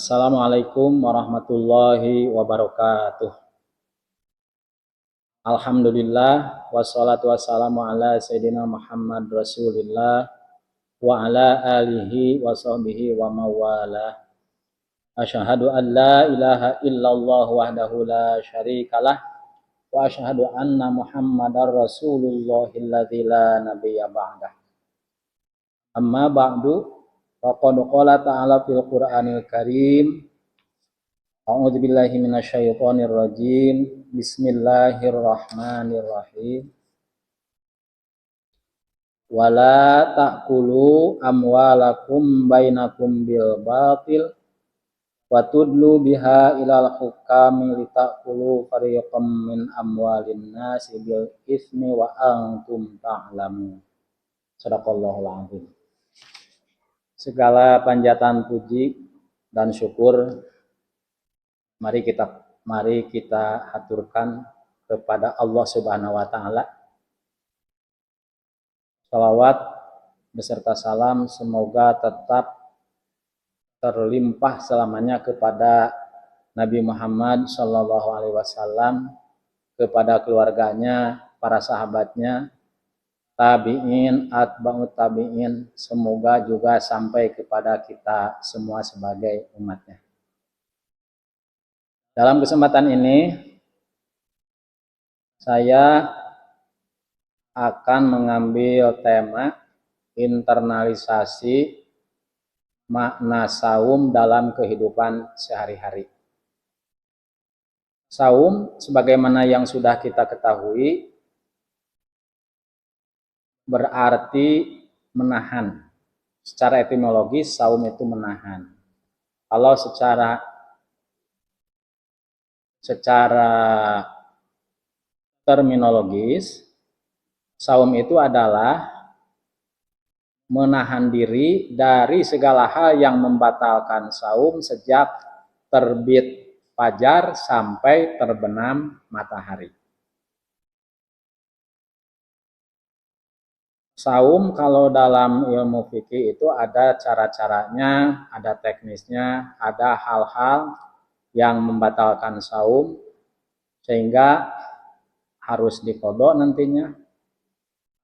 Assalamualaikum warahmatullahi wabarakatuh. Alhamdulillah wassalatu wassalamu ala sayyidina Muhammad Rasulillah wa ala alihi wa sahbihi wa mawala. Asyhadu an la ilaha illallah wahdahu la syarikalah wa asyhadu anna Muhammadar Rasulullahilladzi la nabiyya ba'dah. Amma ba'du, faqad qala ta'ala fil Qur'anil Karim. A'udzu billahi minasyaitonir rajim. Bismillahirrahmanirrahim. Wala ta'kulu amwalakum bainakum bil batil wa tudlu biha ilal hukami litakulu fariqam min amwalin nasi bil ismi wa antum ta'lamun. Shadaqallahul azim. Segala panjatan puji dan syukur mari kita haturkan kepada Allah Subhanahu wa taala. Shalawat beserta salam semoga tetap terlimpah selamanya kepada Nabi Muhammad sallallahu alaihi wasallam, kepada keluarganya, para sahabatnya, tabi'in, atba'ut tabi'in, semoga juga sampai kepada kita semua sebagai umatnya. Dalam kesempatan ini, saya akan mengambil tema internalisasi makna saum dalam kehidupan sehari-hari. Saum, sebagaimana yang sudah kita ketahui, berarti menahan. Secara etimologis, saum itu menahan. Kalau secara terminologis, saum itu adalah menahan diri dari segala hal yang membatalkan saum sejak terbit fajar sampai terbenam matahari. Saum kalau dalam ilmu fikih itu ada cara-caranya, ada teknisnya, ada hal-hal yang membatalkan saum sehingga harus diqodho nantinya.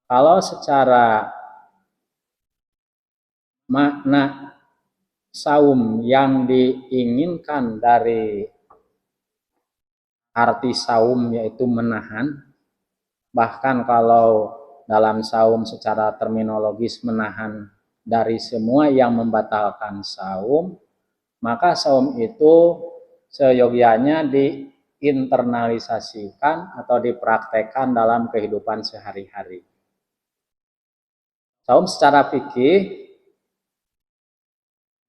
Kalau secara makna saum yang diinginkan dari arti saum yaitu menahan, bahkan kalau dalam saum secara terminologis menahan dari semua yang membatalkan saum, maka saum itu seyogianya diinternalisasikan atau dipraktekkan dalam kehidupan sehari-hari. Saum secara fikih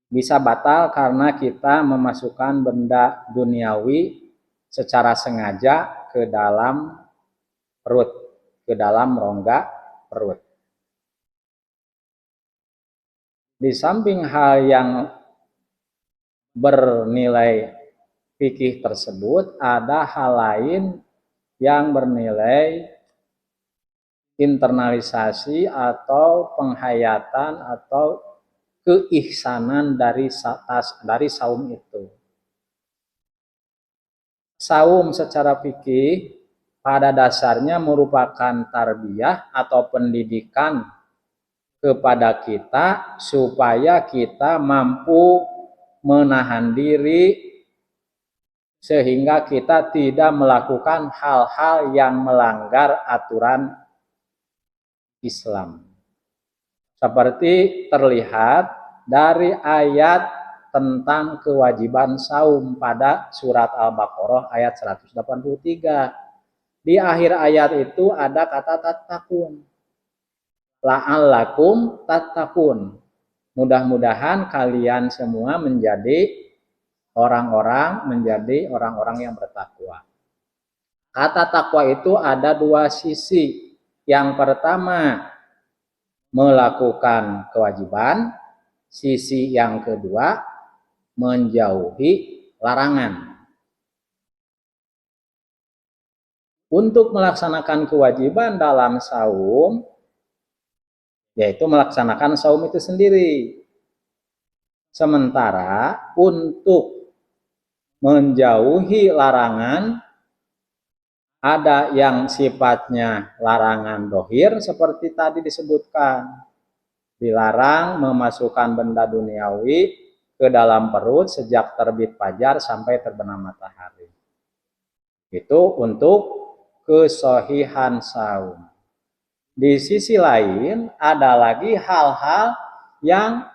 bisa batal karena kita memasukkan benda duniawi secara sengaja ke dalam perut, ke dalam rongga perut. Di samping hal yang bernilai fikih tersebut, ada hal lain yang bernilai internalisasi atau penghayatan atau keihsanan dari saum itu. Saum secara fikih pada dasarnya merupakan tarbiyah atau pendidikan kepada kita supaya kita mampu menahan diri sehingga kita tidak melakukan hal-hal yang melanggar aturan Islam. Seperti terlihat dari ayat tentang kewajiban saum pada surat Al-Baqarah ayat 183. Di akhir ayat itu ada kata tattaqun. La'allakum tattaqun. Mudah-mudahan kalian semua menjadi orang-orang yang bertakwa. Kata takwa itu ada dua sisi. Yang pertama, melakukan kewajiban. Sisi yang kedua, menjauhi larangan. Untuk melaksanakan kewajiban dalam saum, yaitu melaksanakan saum itu sendiri. Sementara untuk menjauhi larangan, ada yang sifatnya larangan dohir seperti tadi disebutkan. Dilarang memasukkan benda duniawi ke dalam perut sejak terbit fajar sampai terbenam matahari. Itu untuk kesohihan saum. Di sisi lain ada lagi hal-hal yang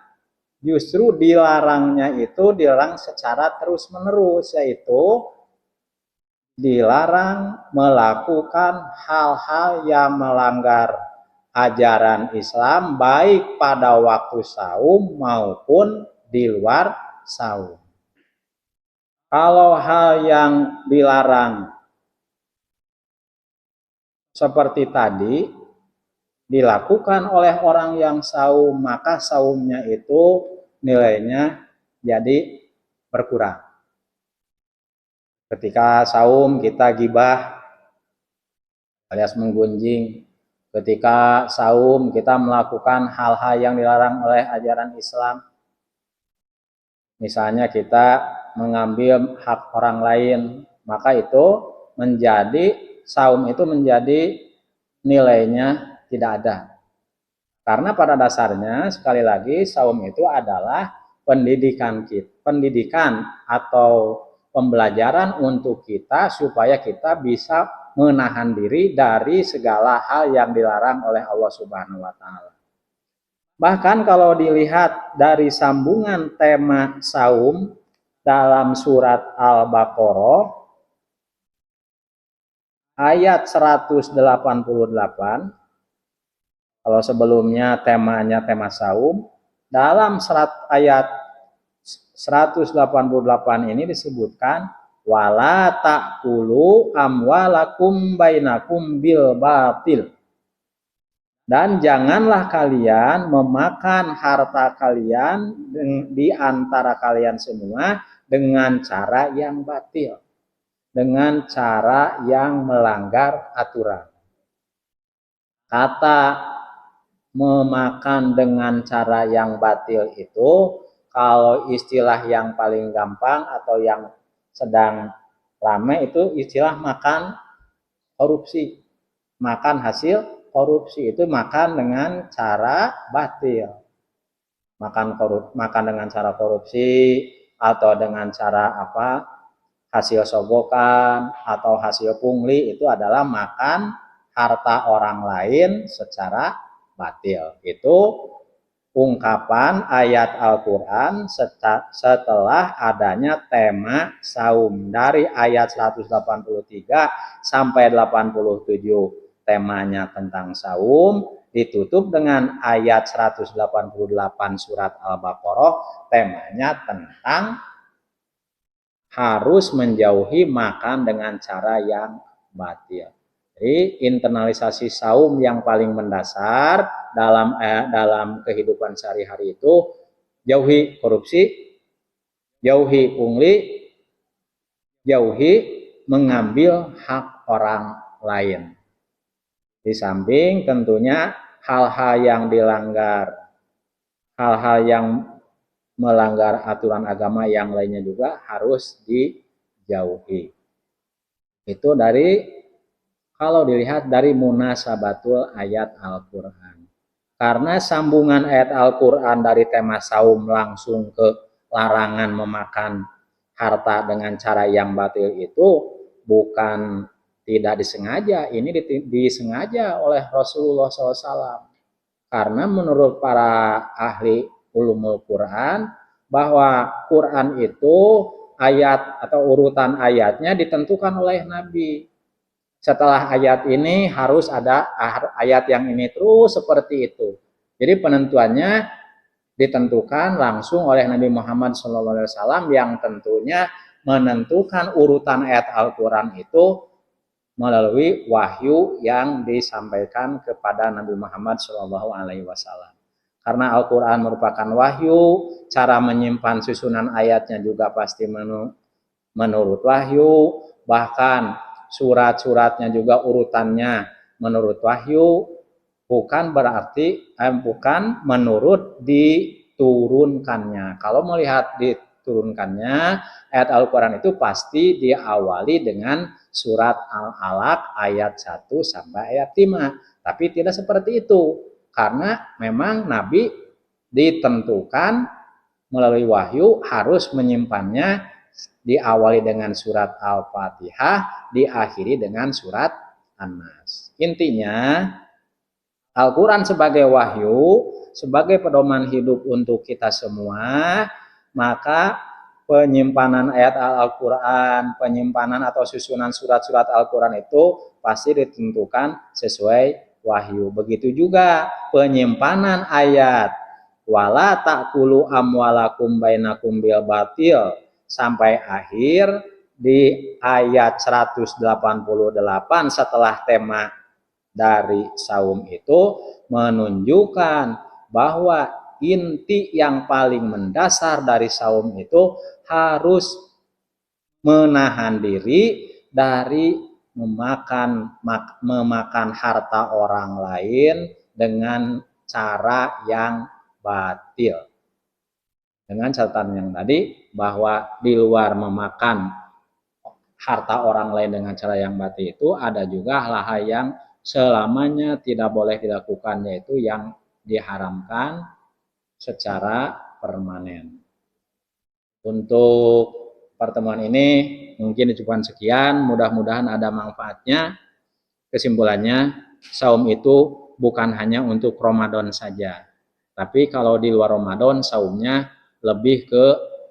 justru dilarangnya itu dilarang secara terus-menerus, yaitu dilarang melakukan hal-hal yang melanggar ajaran Islam baik pada waktu saum maupun di luar saum. Kalau hal yang dilarang seperti tadi dilakukan oleh orang yang saum, maka saumnya itu nilainya jadi berkurang. Ketika saum kita gibah alias menggunjing, ketika saum kita melakukan hal-hal yang dilarang oleh ajaran Islam, misalnya kita mengambil hak orang lain, maka itu menjadi saum itu menjadi nilainya tidak ada. Karena pada dasarnya sekali lagi saum itu adalah pendidikan atau pembelajaran untuk kita supaya kita bisa menahan diri dari segala hal yang dilarang oleh Allah Subhanahu wa taala. Bahkan kalau dilihat dari sambungan tema saum dalam surat Al-Baqarah ayat 188, kalau sebelumnya temanya tema saum, dalam ayat 188 ini disebutkan wala ta'kulu amwalakum bainakum bil batil. Dan janganlah kalian memakan harta kalian di antara kalian semua dengan cara yang batil, dengan cara yang melanggar aturan. Kata memakan dengan cara yang batil itu, kalau istilah yang paling gampang atau yang sedang ramai itu istilah makan korupsi, makan hasil korupsi, itu makan dengan cara batil, makan dengan cara korupsi atau dengan cara apa, hasil sogokan atau hasil pungli, itu adalah makan harta orang lain secara batil. Itu ungkapan ayat Al-Quran setelah adanya tema saum. Dari ayat 183 sampai 87 temanya tentang saum, ditutup dengan ayat 188 surat Al-Baqarah, temanya tentang harus menjauhi makan dengan cara yang batil. Jadi internalisasi saum yang paling mendasar dalam kehidupan sehari-hari itu jauhi korupsi, jauhi pungli, jauhi mengambil hak orang lain. Di samping tentunya hal-hal yang dilanggar, hal-hal yang melanggar aturan agama yang lainnya juga harus dijauhi. Itu kalau dilihat dari munasabatul ayat Al-Quran. Karena sambungan ayat Al-Quran dari tema saum langsung ke larangan memakan harta dengan cara yang batil itu bukan tidak disengaja, ini disengaja oleh Rasulullah SAW. Karena menurut para ahli ulumul Quran, bahwa Quran itu ayat atau urutan ayatnya ditentukan oleh Nabi. Setelah ayat ini harus ada ayat yang ini terus seperti itu. Jadi penentuannya ditentukan langsung oleh Nabi Muhammad SAW yang tentunya menentukan urutan ayat Al-Quran itu melalui wahyu yang disampaikan kepada Nabi Muhammad SAW. Karena Al-Quran merupakan wahyu, cara menyimpan susunan ayatnya juga pasti menurut wahyu, bahkan surat-suratnya juga urutannya menurut wahyu, bukan berarti bukan menurut diturunkannya. Kalau melihat diturunkannya, ayat Al-Quran itu pasti diawali dengan surat Al-Alaq ayat 1 sampai ayat 5. Tapi tidak seperti itu. Karena memang Nabi ditentukan melalui wahyu harus menyimpannya diawali dengan surat Al-Fatihah, diakhiri dengan surat An-Nas. Intinya, Al-Quran sebagai wahyu, sebagai pedoman hidup untuk kita semua, maka penyimpanan ayat Al-Quran, penyimpanan atau susunan surat-surat Al-Quran itu pasti ditentukan sesuai wahyu. Begitu juga penyimpanan ayat wala ta'kulu amwalakum bainakum bil batil sampai akhir di ayat 188 setelah tema dari saum itu menunjukkan bahwa inti yang paling mendasar dari saum itu harus menahan diri dari memakan harta orang lain dengan cara yang batil. Dengan catatan yang tadi bahwa di luar memakan harta orang lain dengan cara yang batil itu ada juga hal-hal yang selamanya tidak boleh dilakukan, yaitu yang diharamkan secara permanen. Untuk pertemuan ini mungkin cukup sekian, mudah-mudahan ada manfaatnya. Kesimpulannya, saum itu bukan hanya untuk Ramadan saja, tapi kalau di luar Ramadan saumnya lebih ke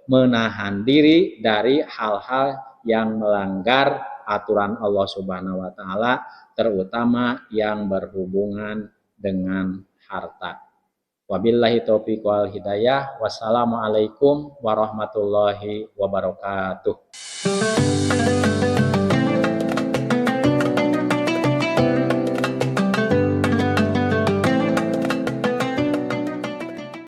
menahan diri dari hal-hal yang melanggar aturan Allah Subhanahu wa taala, terutama yang berhubungan dengan harta. Wabillahi taufiq wal hidayah. Wassalamualaikum warahmatullahi wabarakatuh.